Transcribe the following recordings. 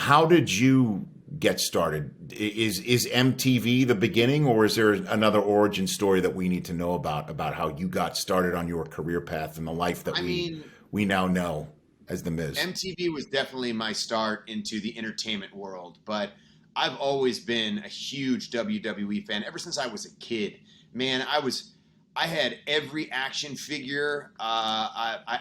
How did you get started? Is MTV the beginning, or is there another origin story that we need to know about how you got started on your career path and the life that I mean, we now know as the Miz? MTV was definitely my start into the entertainment world, but I've always been a huge WWE fan ever since I was a kid. Man, I had every action figure.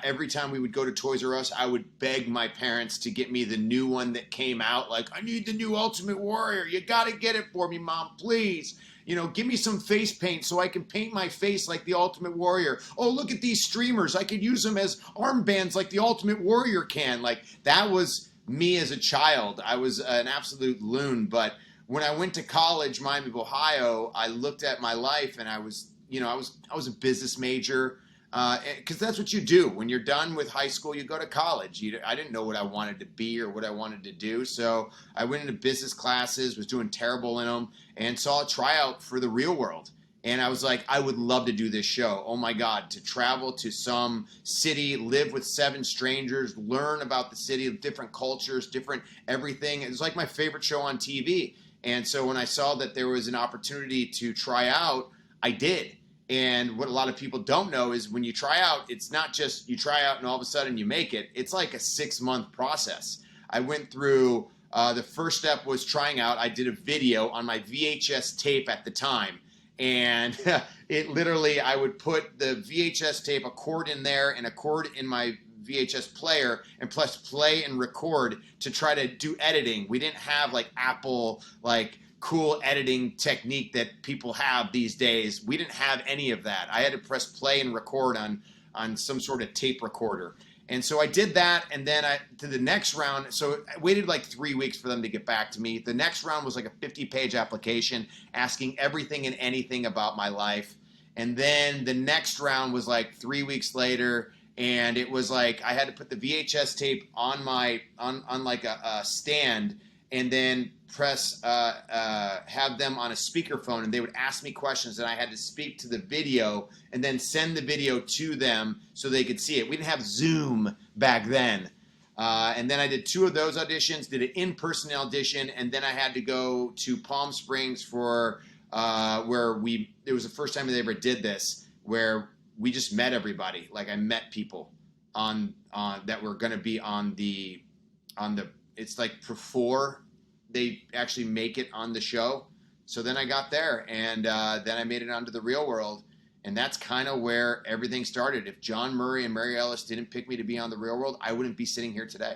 Every time we would go to Toys R Us, I would beg my parents to get me the new one that came out. Like, I need the new Ultimate Warrior. You got to get it for me, Mom, please. Give me some face paint so I can paint my face like the Ultimate Warrior. Oh, look at these streamers. I could use them as armbands like the Ultimate Warrior can. Like, that was me as a child. I was an absolute loon. But when I went to college, Miami of Ohio, I looked at my life and I was a business major because that's what you do when you're done with high school. You go to college. I didn't know what I wanted to be or what I wanted to do, so I went into business classes, was doing terrible in them, and saw a tryout for the Real World. And I was like, I would love to do this show. Oh my God, to travel to some city, live with seven strangers, learn about the city, different cultures, different everything. It was like my favorite show on TV. And so when I saw that there was an opportunity to try out, I did. And what a lot of people don't know is when you try out, it's not just you try out and all of a sudden you make it. It's like a 6-month process. I went through, the first step was trying out. I did a video on my VHS tape at the time. And it literally, I would put the VHS tape, a cord in there and a cord in my VHS player, and plus play and record to try to do editing. We didn't have like Apple, like cool editing technique that people have these days. We didn't have any of that. I had to press play and record on some sort of tape recorder. And so I did that, and then to the next round. So I waited like 3 weeks for them to get back to me. The next round was like a 50-page application asking everything and anything about my life. And then the next round was like 3 weeks later, and it was like I had to put the VHS tape on like a stand, and then have them on a speakerphone, and they would ask me questions, and I had to speak to the video and then send the video to them so they could see it. We didn't have Zoom back then. And then I did 2 of those auditions, did an in-person audition, and then I had to go to Palm Springs for where it was the first time they ever did this, where we just met everybody. Like I met people on that were going to be on the it's like before they actually make it on the show. So then I got there, and then I made it onto the Real World, and that's kind of where everything started. If John Murray and Mary Ellis didn't pick me to be on the Real World, I wouldn't be sitting here today.